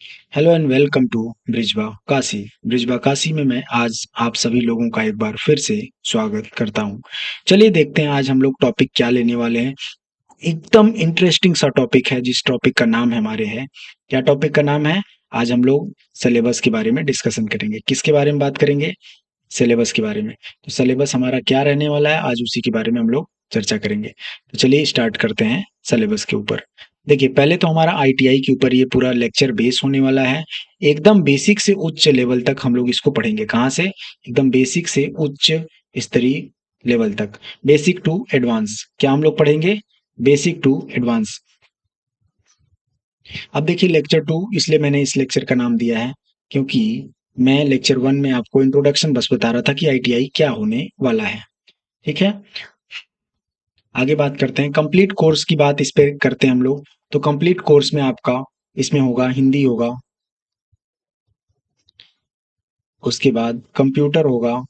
Hello and welcome to ब्रिजबा काशी। ब्रिजबा काशी में मैं आज आप सभी लोगों का एक बार फिर से स्वागत करता हूं। चलिए देखते हैं आज हम लोग टॉपिक क्या लेने वाले हैं। एकदम इंटरेस्टिंग सा टॉपिक है, जिस टॉपिक का नाम हमारे है। क्या टॉपिक का नाम है? आज हम लोग सिलेबस के बारे में डिस्कशन करेंगे। किसके बारे में बात करेंगे? सिलेबस के बारे में। तो सिलेबस हमारा क्या रहने वाला है, आज उसी के बारे में हम लोग चर्चा करेंगे। तो चलिए स्टार्ट करते हैं सिलेबस के ऊपर। देखिए, पहले तो हमारा आईटीआई के ऊपर ये पूरा लेक्चर बेस होने वाला है। एकदम बेसिक से उच्च लेवल तक हम लोग इसको पढ़ेंगे। कहाँ से? एकदम बेसिक से उच्च स्तरीय लेवल तक। बेसिक टू एडवांस क्या हम लोग पढ़ेंगे? Basic to advance. अब देखिए, लेक्चर टू इसलिए मैंने इस लेक्चर का नाम दिया है क्योंकि मैं लेक्चर वन में आपको इंट्रोडक्शन बस बता रहा था कि आईटीआई क्या होने वाला है। ठीक है, आगे बात करते हैं। कंप्लीट कोर्स की बात इस पे करते हैं हम लोग। तो कंप्लीट कोर्स में आपका इसमें होगा हिंदी होगा, उसके बाद कंप्यूटर होगा,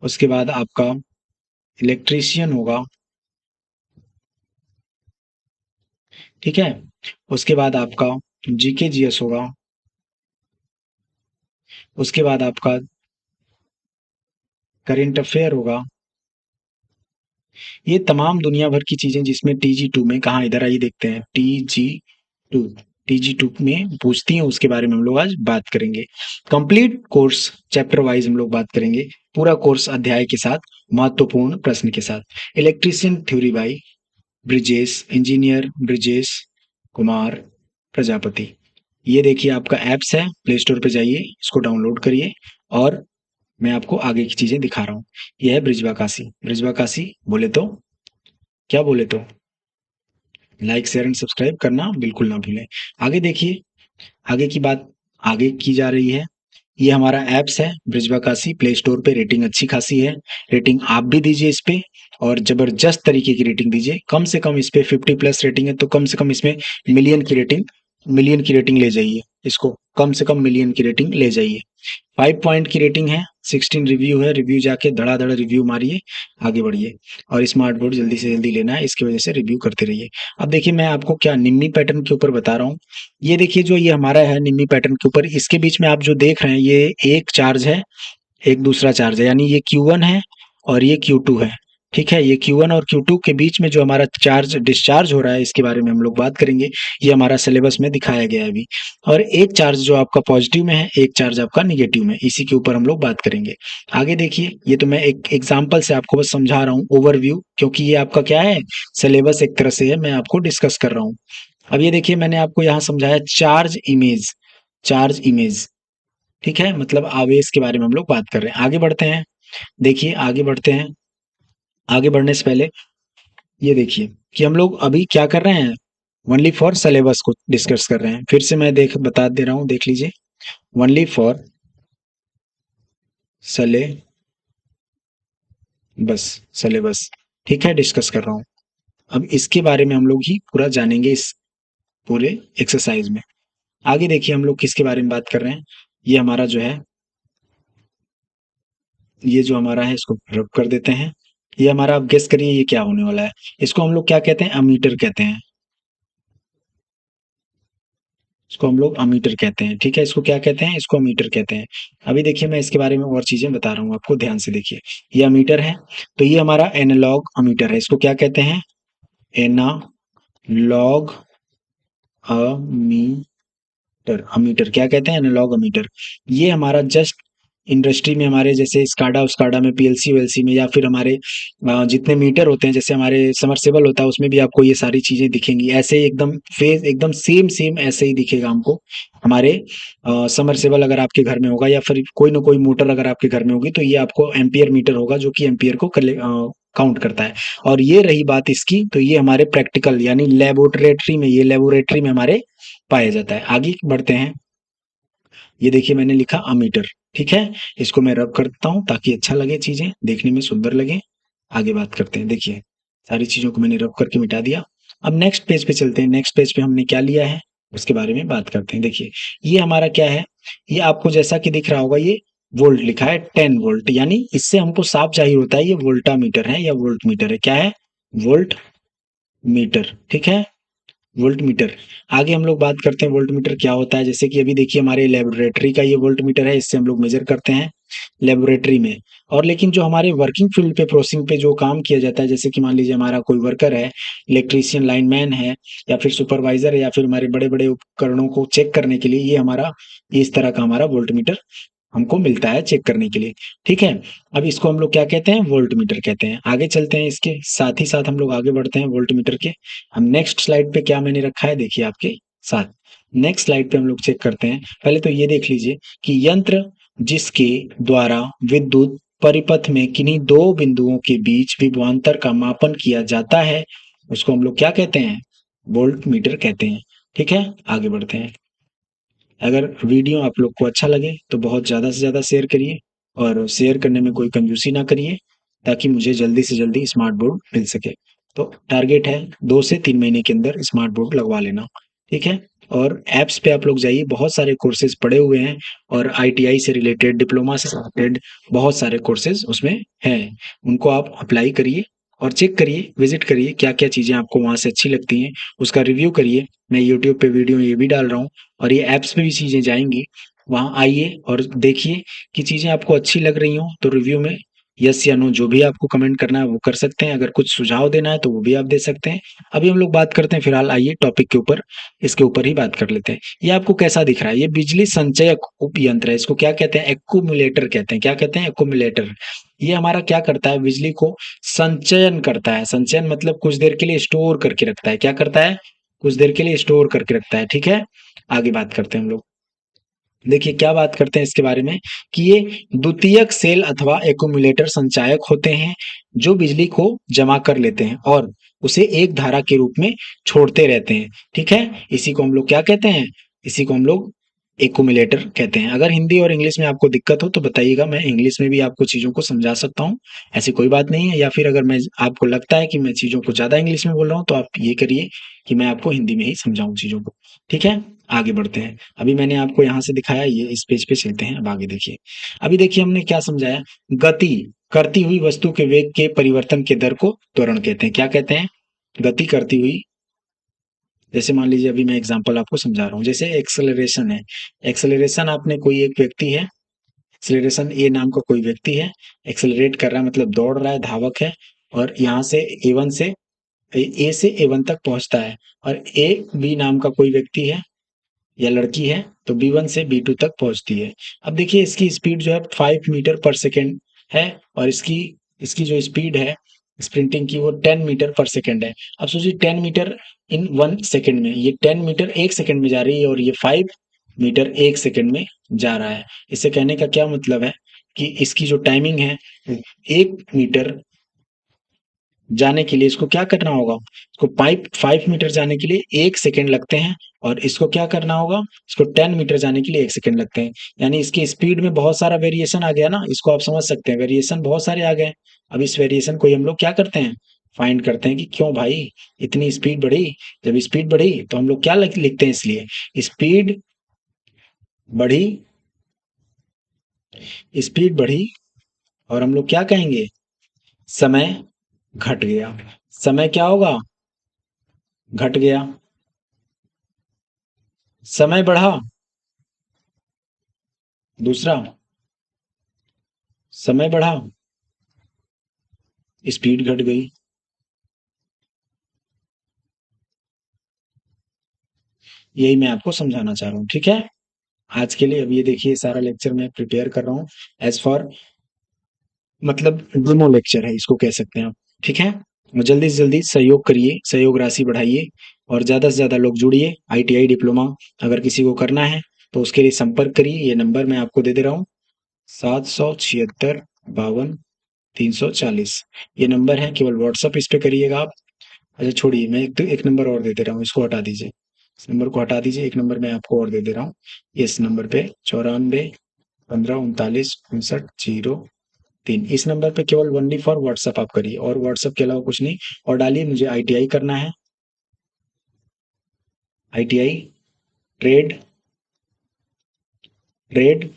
उसके बाद आपका इलेक्ट्रीशियन होगा। ठीक है, उसके बाद आपका जीके जीएस होगा, उसके बाद आपका करेंट अफेयर होगा। ये तमाम दुनिया भर की चीजें जिसमें टीजी टू में, कहाँ इधर आइए देखते हैं, टू टीजी टू में पूछती हैं, उसके बारे में हम लोग आज बात करेंगे। कंप्लीट कोर्स चैप्टर वाइज हम लोग बात करेंगे। पूरा कोर्स अध्याय के साथ, महत्वपूर्ण प्रश्न के साथ। Electrician theory by Brijesh, engineer Brijesh Kumar Prajapati. ये देखिए आपका एप्स है, प्ले स्टोर पे जाइए, इसको डाउनलोड करिए और मैं आपको आगे की चीजें दिखा रहा हूँ। यह है ब्रिजबा काशी। ब्रिजबा काशी बोले तो क्या बोले तो लाइक शेयर एंड सब्सक्राइब करना बिल्कुल ना भूलें। आगे देखिए, आगे की बात आगे की जा रही है। ये हमारा एप्स है ब्रिजबा काशी, प्ले स्टोर पे रेटिंग अच्छी खासी है। रेटिंग आप भी दीजिए इस पे, और जबरदस्त तरीके की रेटिंग दीजिए। कम से कम इस पे 50+ रेटिंग है, तो कम से कम इसमें मिलियन की रेटिंग मिलियन की रेटिंग ले जाइए। इसको कम से कम मिलियन की रेटिंग ले जाइए। 5 पॉइंट की रेटिंग है, 16 रिव्यू है। रिव्यू जाके धड़ाधड़ रिव्यू मारिए, आगे बढ़िए। और स्मार्ट बोर्ड जल्दी से जल्दी लेना है, इसकी वजह से रिव्यू करते रहिए। अब देखिए, मैं आपको क्या निम्मी पैटर्न के ऊपर बता रहा हूँ। ये देखिए, जो ये हमारा है निम्मी पैटर्न के ऊपर, इसके बीच में आप जो देख रहे हैं, ये एक चार्ज है, एक दूसरा चार्ज है, यानी ये Q1 है और ये Q2 है। ठीक है, ये Q1 और Q2 के बीच में जो हमारा चार्ज डिस्चार्ज हो रहा है, इसके बारे में हम लोग बात करेंगे। ये हमारा सिलेबस में दिखाया गया है अभी। और एक चार्ज जो आपका पॉजिटिव में है, एक चार्ज आपका निगेटिव में, इसी के ऊपर हम लोग बात करेंगे। आगे देखिए, ये तो मैं एक एग्जाम्पल से आपको बस समझा रहा हूँ, ओवरव्यू, क्योंकि ये आपका क्या है, सिलेबस एक तरह से है, मैं आपको डिस्कस कर रहा हूँ। अब ये देखिए, मैंने आपको यहाँ समझाया चार्ज इमेज, चार्ज इमेज। ठीक है, मतलब आवेश के बारे में हम लोग बात कर रहे हैं। आगे बढ़ते हैं। देखिए, आगे बढ़ते हैं। आगे बढ़ने से पहले ये देखिए कि हम लोग अभी क्या कर रहे हैं, ओनली फॉर सिलेबस को डिस्कस कर रहे हैं। फिर से मैं देख बता दे रहा हूं, देख लीजिए। ओनली फॉर सले बस सिलेबस। ठीक है, डिस्कस कर रहा हूं। अब इसके बारे में हम लोग ही पूरा जानेंगे इस पूरे एक्सरसाइज में। आगे देखिए, हम लोग किसके बारे में बात कर रहे हैं। ये हमारा जो है, ये जो हमारा है, इसको रब कर देते हैं। ये हमारा, आप गेस करिए ये क्या होने वाला है। इसको हम लोग क्या कहते हैं? अमीटर कहते हैं। इसको हम लोग अमीटर कहते हैं। ठीक है, इसको क्या कहते हैं? इसको अमीटर कहते हैं। अभी देखिए, मैं इसके बारे में और चीजें बता रहा हूँ आपको, ध्यान से देखिए। ये अमीटर है, तो ये हमारा एनालॉग अमीटर है। इसको क्या कहते हैं? Analogue ammeter. अमीटर क्या कहते हैं? Analogue ammeter. ये हमारा जस्ट इंडस्ट्री में, हमारे जैसे स्काडा उस्काडा में, पीएलसी वेलसी में, या फिर हमारे जितने मीटर होते हैं, जैसे हमारे समरसेबल होता है, उसमें भी आपको ये सारी चीजें दिखेंगी। ऐसे ही एकदम फेस एकदम सेम सेम ऐसे ही दिखेगा हमको। हमारे समरसेबल अगर आपके घर में होगा, या फिर कोई ना कोई मोटर अगर आपके घर में होगी, तो ये आपको एम्पियर मीटर होगा, जो कि एम्पियर को काउंट करता है। और ये रही बात इसकी, तो ये हमारे प्रैक्टिकल यानी लेबोरेटरी में, ये लेबोरेटरी में हमारे पाया जाता है। आगे बढ़ते हैं। ये देखिए, मैंने लिखा अमीटर। ठीक है, इसको मैं रब करता हूं ताकि अच्छा लगे, चीजें देखने में सुंदर लगे। आगे बात करते हैं। देखिए, सारी चीजों को मैंने रब करके मिटा दिया। अब नेक्स्ट पेज पे चलते हैं। नेक्स्ट पेज पे हमने क्या लिया है, उसके बारे में बात करते हैं। देखिए, ये हमारा क्या है, ये आपको जैसा कि दिख रहा होगा, ये वोल्ट लिखा है, 10 वोल्ट, यानी इससे हमको साफ जाहिर होता है ये वोल्टा मीटर है या वोल्ट मीटर है। क्या है? Volt meter. ठीक है, वोल्ट मीटर। आगे हम लोग बात करते हैं वोल्ट मीटर क्या होता है। जैसे कि अभी देखिए हमारे लेबोरेटरी का ये वोल्ट मीटर है, इससे हम लोग मेजर करते हैं लेबोरेटरी में। और लेकिन जो हमारे वर्किंग फील्ड पे प्रोसेसिंग पे जो काम किया जाता है, जैसे कि मान लीजिए हमारा कोई वर्कर है, इलेक्ट्रीशियन लाइनमैन है, या फिर सुपरवाइजर है, या फिर हमारे बड़े बड़े उपकरणों को चेक करने के लिए ये हमारा इस तरह का हमारा वोल्ट मीटर हमको मिलता है चेक करने के लिए। ठीक है, अब इसको हम लोग क्या कहते हैं, वोल्ट मीटर कहते हैं। आगे चलते हैं, इसके साथ ही साथ हम लोग आगे बढ़ते हैं वोल्ट मीटर के। हम नेक्स्ट स्लाइड पे क्या मैंने रखा है देखिए आपके साथ। नेक्स्ट स्लाइड पे हम लोग चेक करते हैं। पहले तो ये देख लीजिए कि यंत्र जिसके द्वारा विद्युत परिपथ में किन्हीं दो बिंदुओं के बीच विभवांतर का मापन किया जाता है, उसको हम लोग क्या कहते हैं, वोल्ट मीटर कहते हैं। ठीक है, आगे बढ़ते हैं। अगर वीडियो आप लोग को अच्छा लगे तो बहुत ज़्यादा से ज़्यादा शेयर करिए, और शेयर करने में कोई कंजूसी ना करिए, ताकि मुझे जल्दी से जल्दी स्मार्ट बोर्ड मिल सके। तो टारगेट है 2 से 3 महीने के अंदर स्मार्ट बोर्ड लगवा लेना। ठीक है, और ऐप्स पे आप लोग जाइए, बहुत सारे कोर्सेज पड़े हुए हैं, और आईटीआई से रिलेटेड, डिप्लोमा से रिलेटेड बहुत सारे कोर्सेज उसमें हैं। उनको आप अप्लाई करिए और चेक करिए, विजिट करिए, क्या क्या चीज़ें आपको वहाँ से अच्छी लगती हैं, उसका रिव्यू करिए। मैं यूट्यूब पे वीडियो ये भी डाल रहा हूँ, और ये ऐप्स पे भी चीज़ें जाएँगी। वहाँ आइए और देखिए कि चीज़ें आपको अच्छी लग रही हों तो रिव्यू में यस या नो जो भी आपको कमेंट करना है वो कर सकते हैं। अगर कुछ सुझाव देना है तो वो भी आप दे सकते हैं। अभी हम लोग बात करते हैं, फिलहाल आइए टॉपिक के ऊपर, इसके ऊपर ही बात कर लेते हैं। ये आपको कैसा दिख रहा है, ये बिजली संचयक उपयंत्र है। इसको क्या कहते हैं, एक्यूमुलेटर कहते हैं। क्या कहते हैं, एक्यूमुलेटर। ये हमारा क्या करता है, बिजली को संचयन करता है। संचयन मतलब कुछ देर के लिए स्टोर करके रखता है। क्या करता है, कुछ देर के लिए स्टोर करके रखता है। ठीक है, आगे बात करते हैं हम लोग। देखिए क्या बात करते हैं इसके बारे में, कि ये द्वितीयक सेल अथवा एक्यूमुलेटर संचायक होते हैं, जो बिजली को जमा कर लेते हैं और उसे एक धारा के रूप में छोड़ते रहते हैं। ठीक है, इसी को हम लोग क्या कहते हैं, इसी को हम लोग एक्यूमुलेटर कहते हैं। अगर हिंदी और इंग्लिश में आपको दिक्कत हो तो बताइएगा, मैं इंग्लिश में भी आपको चीजों को समझा सकता हूँ, ऐसी कोई बात नहीं है। या फिर अगर मैं आपको लगता है कि मैं चीजों को ज्यादा इंग्लिश में बोल रहा हूँ तो आप ये करिए कि मैं आपको हिंदी में ही समझाऊं चीजों को। ठीक है, आगे बढ़ते हैं। अभी मैंने आपको यहाँ से दिखाया, ये इस पेज पे चलते हैं। अब आगे देखिए। अभी देखिए हमने क्या समझाया, गति करती हुई वस्तु के वेग के परिवर्तन के दर को त्वरण कहते हैं। क्या कहते हैं, गति करती हुई। जैसे मान लीजिए अभी मैं एग्जांपल आपको समझा रहा हूँ, जैसे एक्सेलरेशन है। एक्सेलरेशन, आपने कोई एक व्यक्ति है, एक्सेलरेशन ए नाम का कोई व्यक्ति है, एक्सेलरेट कर रहा है मतलब दौड़ रहा है, धावक है, और यहाँ से ए1 से ए से ए1 तक पहुंचता है। और ए बी नाम का कोई व्यक्ति है या लड़की है, तो बी1 से बी2 तक पहुंचती है। अब देखिए इसकी स्पीड जो है 5 मीटर पर सेकेंड है, और इसकी इसकी जो स्पीड है स्प्रिंटिंग की, वो 10 मीटर पर सेकेंड है। अब सोचिए 10 मीटर इन 1 सेकेंड में, ये 10 मीटर 1 सेकेंड में जा रही है, और ये 5 मीटर 1 सेकेंड में जा रहा है। इससे कहने का क्या मतलब है, कि इसकी जो टाइमिंग है, 1 मीटर जाने के लिए इसको क्या करना होगा, इसको 5 मीटर जाने के लिए 1 सेकेंड लगते हैं, और इसको क्या करना होगा, इसको 10 मीटर जाने के लिए 1 सेकेंड लगते हैं। यानी इसकी स्पीड में बहुत सारा वेरिएशन आ गया ना, इसको आप समझ सकते हैं, वेरिएशन बहुत सारे आ गए। अब इस वेरिएशन को ही हम लोग क्या करते हैं, फाइंड करते हैं कि क्यों भाई इतनी स्पीड बढ़ी। जब स्पीड बढ़ी तो हम लोग क्या लिखते हैं, इसलिए स्पीड बढ़ी, स्पीड बढ़ी, और हम लोग क्या कहेंगे, समय घट गया। समय क्या होगा, घट गया। समय बढ़ा, दूसरा समय बढ़ा, स्पीड घट गई। यही मैं आपको समझाना चाह रहा हूँ। ठीक है, आज के लिए अब ये देखिए सारा लेक्चर मैं प्रिपेयर कर रहा हूँ एज फॉर, मतलब डेमो लेक्चर है इसको कह सकते हैं आप। ठीक है, और जल्दी से जल्दी सहयोग करिए, सहयोग राशि बढ़ाइए, और ज्यादा से ज्यादा लोग जुड़िए। आईटीआई डिप्लोमा अगर किसी को करना है तो उसके लिए संपर्क करिए। ये नंबर मैं आपको दे दे रहा हूँ, 776 52 340। ये नंबर है, केवल व्हाट्सअप इस पे करिएगा आप। अच्छा छोड़िए, मैं एक नंबर और दे दे रहा हूँ, इसको हटा दीजिए, इस नंबर को हटा दीजिए। एक नंबर मैं आपको और दे दे रहा हूँ, इस नंबर पे 94 15 39 59 03। इस नंबर पे केवल ओनली फॉर व्हाट्सअप आप करिए, और व्हाट्सअप के अलावा कुछ नहीं। और डालिए मुझे आईटीआई करना है, आईटीआई ट्रेड, ट्रेड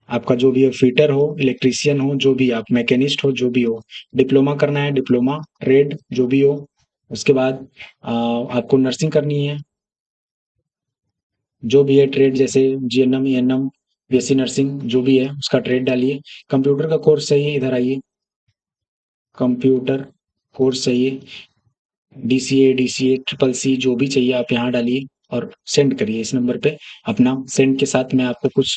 आपका जो भी हो, फिटर हो, इलेक्ट्रीशियन हो, जो भी आप मैकेनिस्ट हो, जो भी हो, डिप्लोमा करना है, डिप्लोमा ट्रेड जो भी हो, उसके बाद आपको नर्सिंग करनी है, जो भी है ट्रेड, जैसे जीएनएम ईएनएम बीएससी नर्सिंग जो भी है उसका ट्रेड डालिए। कंप्यूटर का कोर्स चाहिए, इधर आइए, कंप्यूटर कोर्स चाहिए, डीसीए डीसीए ट्रिपल सी जो भी चाहिए आप यहाँ डालिए और सेंड करिए इस नंबर पे अपना। सेंड के साथ मैं आपको कुछ,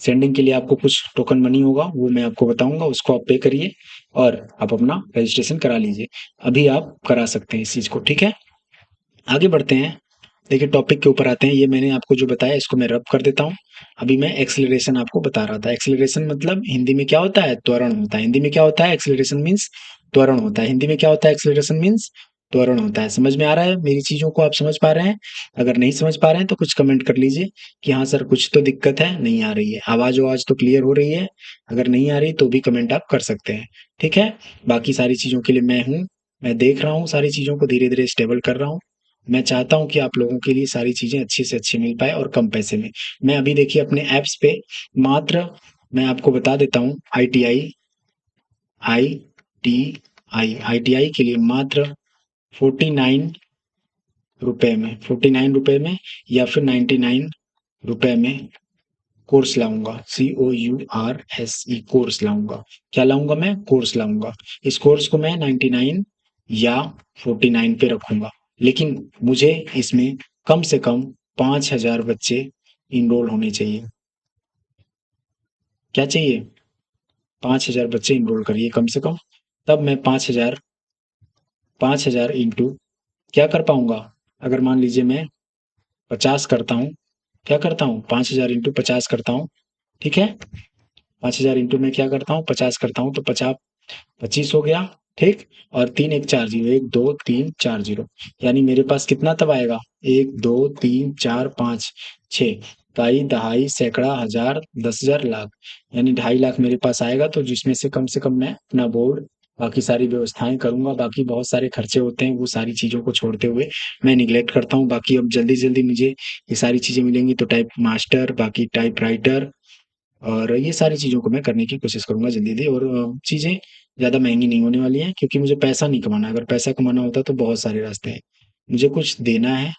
सेंडिंग के लिए आपको कुछ टोकन मनी होगा, वो मैं आपको बताऊंगा, उसको आप पे करिए और आप अपना रजिस्ट्रेशन करा लीजिए। अभी आप करा सकते हैं इस चीज़ को, ठीक है। आगे बढ़ते हैं। देखिए टॉपिक के ऊपर आते हैं। ये मैंने आपको जो बताया इसको मैं रब कर देता हूँ। अभी मैं एक्सेलरेशन आपको बता रहा था। एक्सेलरेशन मतलब हिंदी में क्या होता है? त्वरण होता है। हिंदी में क्या होता है? एक्सेलरेशन मीन्स त्वरण होता है। हिंदी में क्या होता है? एक्सेलरेशन मीन्स त्वरण होता है। समझ में आ रहा है? मेरी चीजों को आप समझ पा रहे हैं? अगर नहीं समझ पा रहे हैं तो कुछ कमेंट कर लीजिए कि हाँ सर कुछ तो दिक्कत है, नहीं आ रही है आवाज, आवाज तो क्लियर हो रही है। अगर नहीं आ रही तो भी कमेंट आप कर सकते हैं, ठीक है। बाकी सारी चीजों के लिए मैं हूँ, मैं देख रहा हूँ सारी चीजों को धीरे धीरे स्टेबल कर रहा हूँ। मैं चाहता हूँ कि आप लोगों के लिए सारी चीज़ें अच्छी से अच्छी मिल पाए और कम पैसे में। मैं अभी देखिए अपने ऐप्स पे मात्र, मैं आपको बता देता हूँ, आईटीआई आईटीआई के लिए मात्र 49 रुपए में, 49 रुपए में या फिर 99 रुपए में कोर्स लाऊंगा। COURSE कोर्स लाऊंगा। क्या लाऊंगा? मैं कोर्स लाऊंगा। इस कोर्स को मैं 99 या 49 पे रखूंगा, लेकिन मुझे इसमें कम से कम 5,000 बच्चे इनरोल होने चाहिए। क्या चाहिए? 5,000 बच्चे इनरोल करिए कम से कम, तब मैं 5,000, 5,000 इंटू क्या कर पाऊंगा। अगर मान लीजिए मैं 50 करता हूँ, क्या करता हूँ, 5,000 इंटू 50 करता हूँ, ठीक है। 5,000 इंटू में क्या करता हूँ, 50 करता हूँ, तो 50 25 हो गया, ठीक। और तीन एक चार जीरो, 1 2 3 4 0, यानी मेरे पास कितना तब आएगा, 1 2 3 4 5 6, इकाई दहाई सैकड़ा हजार 10,000 लाख, यानी 2.5 लाख मेरे पास आएगा। तो जिसमें से कम मैं अपना बोर्ड, बाकी सारी व्यवस्थाएं करूंगा। बाकी बहुत सारे खर्चे होते हैं, वो सारी चीजों को छोड़ते हुए मैं निगलेक्ट करता हूँ। बाकी अब जल्दी जल्दी मुझे ये सारी चीजें मिलेंगी तो टाइप मास्टर, बाकी टाइप राइटर, और ये सारी चीज़ों को मैं करने की कोशिश करूँगा जल्दी-जल्दी। और चीज़ें ज़्यादा महँगी नहीं होने वाली हैं, क्योंकि मुझे पैसा नहीं कमाना है। अगर पैसा कमाना होता तो बहुत सारे रास्ते हैं। मुझे कुछ देना है,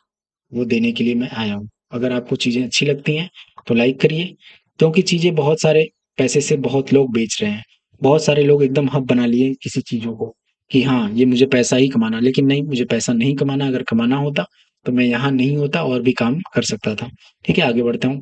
वो देने के लिए मैं आया हूँ। अगर आपको चीज़ें अच्छी लगती हैं तो लाइक करिए, क्योंकि चीज़ें बहुत सारे पैसे से बहुत लोग बेच रहे हैं। बहुत सारे लोग एकदम हब बना लिए किसी चीज़ों को कि हाँ, ये मुझे पैसा ही कमाना है, लेकिन नहीं, मुझे पैसा नहीं कमाना। अगर कमाना होता तो मैं यहाँ नहीं होता और भी काम कर सकता था। ठीक है, आगे बढ़ता हूँ।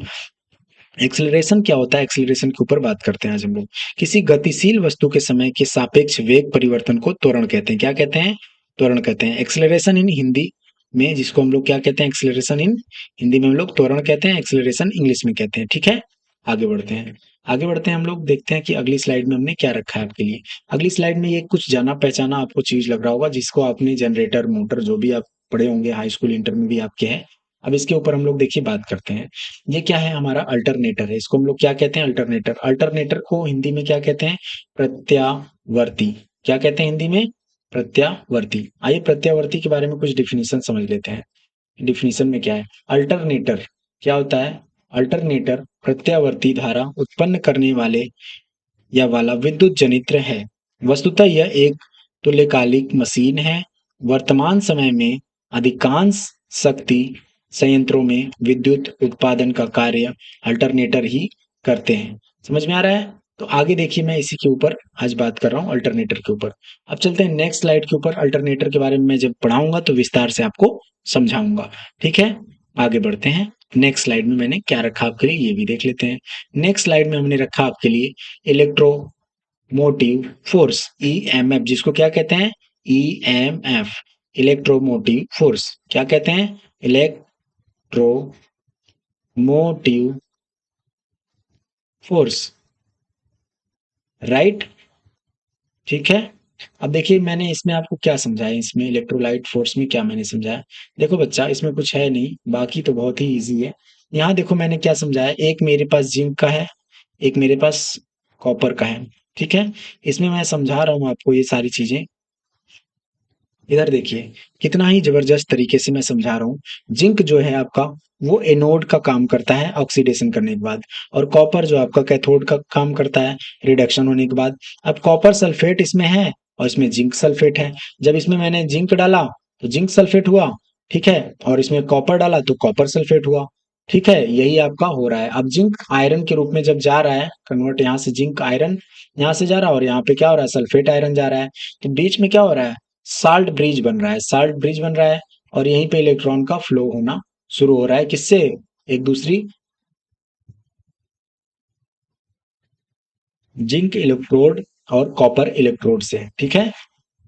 एक्सेलरेशन क्या होता है? एक्सेलरेशन के ऊपर बात करते हैं आज हम लोग। किसी गतिशील वस्तु के समय के सापेक्ष वेग परिवर्तन को त्वरण कहते हैं। क्या कहते हैं? त्वरण कहते हैं। एक्सेलरेशन इन हिंदी में जिसको हम लोग क्या कहते हैं? एक्सेलरेशन इन हिंदी में हम लोग त्वरण कहते हैं, एक्सेलरेशन इंग्लिश में कहते हैं, ठीक है। आगे बढ़ते हैं। आगे बढ़ते हैं, हम लोग देखते हैं कि अगली स्लाइड में हमने क्या रखा है आपके लिए। अगली स्लाइड में ये कुछ जाना पहचाना आपको चीज लग रहा होगा, जिसको आपने जनरेटर मोटर जो भी आप पढ़े होंगे हाई स्कूल इंटर में भी आपके हैं। अब इसके ऊपर हम लोग देखिए बात करते हैं। ये क्या है? हमारा अल्टरनेटर है। इसको हम लोग क्या कहते हैं? अल्टरनेटर। अल्टरनेटर को हिंदी में क्या कहते हैं? प्रत्यावर्ती। क्या कहते हैं हिंदी में? प्रत्यावर्ती। आइए प्रत्यावर्ती के बारे में कुछ डिफिनीशन समझ लेते हैं। डिफिनीशन में क्या है? अल्टरनेटर क्या होता है? अल्टरनेटर प्रत्यावर्ती धारा उत्पन्न करने वाले या वाला विद्युत जनित्र है। वस्तुतः यह एक तुल्यकालिक मशीन है। वर्तमान समय में अधिकांश शक्ति संयंत्रों में विद्युत उत्पादन का कार्य अल्टरनेटर ही करते हैं। समझ में आ रहा है? तो आगे देखिए, मैं इसी के ऊपर आज बात कर रहा हूँ, अल्टरनेटर के ऊपर। अब चलते हैं नेक्स्ट स्लाइड के ऊपर। अल्टरनेटर के बारे में मैं जब पढ़ाऊंगा तो विस्तार से आपको समझाऊंगा, ठीक है। आगे बढ़ते हैं। नेक्स्ट स्लाइड में मैंने क्या रखा आपके लिए ये भी देख लेते हैं। नेक्स्ट स्लाइड में हमने रखा आपके लिए इलेक्ट्रोमोटिव फोर्स, ईएमएफ, जिसको क्या कहते हैं? EMF, electromotive force. क्या कहते हैं? इलेक्ट्रोमोटिव फोर्स, राइट, ठीक है। अब देखिए मैंने इसमें आपको क्या समझाया, इसमें इलेक्ट्रोलाइट फोर्स में क्या मैंने समझाया। देखो बच्चा, इसमें कुछ है नहीं, बाकी तो बहुत ही इजी है। यहाँ देखो मैंने क्या समझाया। एक मेरे पास जिंक का है, एक मेरे पास कॉपर का है, ठीक है। इसमें मैं समझा रहा हूँ आपको ये सारी चीजें। इधर देखिए कितना ही जबरदस्त तरीके से मैं समझा रहा हूँ। जिंक जो है आपका, वो एनोड का काम करता है ऑक्सीडेशन करने के बाद, और कॉपर जो आपका कैथोड का काम करता है रिडक्शन होने के बाद। अब कॉपर सल्फेट इसमें है और इसमें जिंक सल्फेट है। जब इसमें मैंने जिंक डाला तो जिंक सल्फेट हुआ, ठीक है, और इसमें कॉपर डाला तो कॉपर सल्फेट हुआ, ठीक है। यही आपका हो रहा है। अब जिंक आयरन के रूप में जब जा रहा है कन्वर्ट, यहाँ से जिंक आयरन यहाँ से जा रहा है और यहाँ पे क्या हो रहा है, सल्फेट आयरन जा रहा है, तो बीच में क्या हो रहा है, साल्ट ब्रिज बन रहा है, साल्ट ब्रिज बन रहा है। और यहीं पे इलेक्ट्रॉन का फ्लो होना शुरू हो रहा है, किससे, एक दूसरी जिंक इलेक्ट्रोड और कॉपर इलेक्ट्रोड से, ठीक है।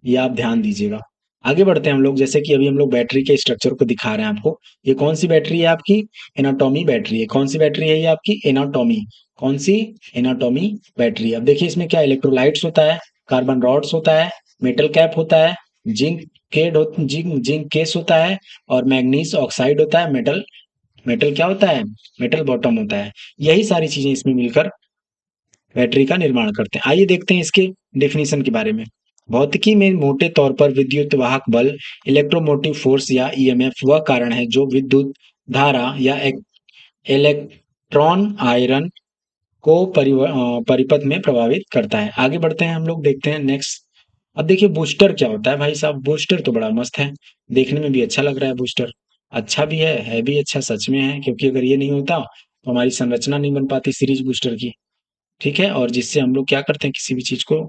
ये आप ध्यान दीजिएगा। आगे बढ़ते हैं हम लोग, जैसे कि अभी हम लोग बैटरी के स्ट्रक्चर को दिखा रहे हैं आपको। ये कौन सी बैटरी है आपकी, एनाटॉमी बैटरी है। कौन सी बैटरी है ये आपकी, एनाटॉमी। कौन सी, एनाटॉमी बैटरी। अब देखिए इसमें क्या इलेक्ट्रोलाइट्स होता है, कार्बन रॉड्स होता है, मेटल कैप होता है, जिंक जिंक केस होता है, और मैग्नीज ऑक्साइड होता है, मेटल मेटल क्या होता है, मेटल बॉटम होता है। यही सारी चीजें इसमें मिलकर बैटरी का निर्माण करते हैं। आइए देखते हैं इसके डेफिनेशन के बारे में। भौतिकी में मोटे तौर पर विद्युत वाहक बल, इलेक्ट्रोमोटिव फोर्स या ईएमएफ वह कारण है जो विद्युत धारा या इलेक्ट्रॉन आयरन को परिपथ में प्रभावित करता है। आगे बढ़ते हैं हम लोग, देखते हैं नेक्स्ट। अब देखिए बूस्टर क्या होता है भाई साहब। बूस्टर तो बड़ा मस्त है, देखने में भी अच्छा लग रहा है बूस्टर। अच्छा भी है भी अच्छा, सच में है, क्योंकि अगर ये नहीं होता तो हमारी संरचना नहीं बन पाती सीरीज बूस्टर की, ठीक है। और जिससे हम लोग क्या करते हैं, किसी भी चीज को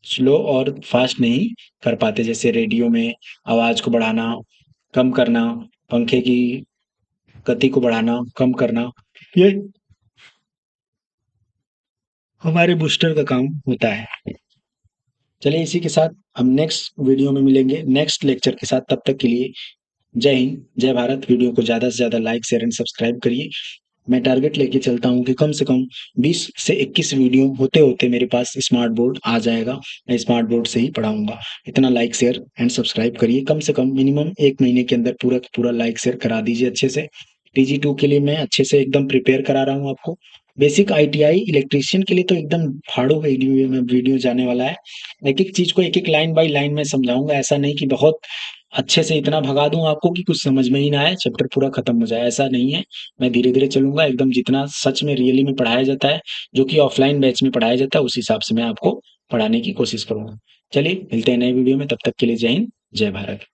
स्लो और फास्ट नहीं कर पाते, जैसे रेडियो में आवाज को बढ़ाना, कम करना, पंखे की गति को बढ़ाना, कम करना, ये हमारे बूस्टर का काम होता है। चलिए इसी के साथ हम नेक्स्ट वीडियो में मिलेंगे, नेक्स्ट लेक्चर के साथ। तब तक के लिए जय हिंद, जय भारत। वीडियो को ज़्यादा से ज़्यादा लाइक शेयर एंड सब्सक्राइब करिए। मैं टारगेट लेके चलता हूँ कि कम से कम 20 से 21 वीडियो होते होते मेरे पास स्मार्ट बोर्ड आ जाएगा। मैं स्मार्ट बोर्ड से ही पढ़ाऊंगा। इतना लाइक शेयर एंड सब्सक्राइब करिए, कम से कम मिनिमम 1 महीने के अंदर पूरा का पूरा लाइक शेयर करा दीजिए अच्छे से। TG2 के लिए मैं अच्छे से एकदम प्रिपेयर करा रहा हूँ आपको। बेसिक ITI इलेक्ट्रीशियन के लिए तो एकदम फाड़ो वीडियो में वीडियो जाने वाला है। एक एक चीज को एक एक लाइन बाय लाइन में समझाऊंगा, ऐसा नहीं कि बहुत अच्छे से इतना भगा दूं आपको कि कुछ समझ में ही ना आए, चैप्टर पूरा खत्म हो जाए, ऐसा नहीं है। मैं धीरे धीरे चलूंगा, एकदम जितना सच में रियली में पढ़ाया जाता है, जो कि ऑफलाइन बैच में पढ़ाया जाता है, उस हिसाब से मैं आपको पढ़ाने की कोशिश करूंगा। चलिए मिलते हैं नए वीडियो में, तब तक के लिए जय हिंद, जय भारत।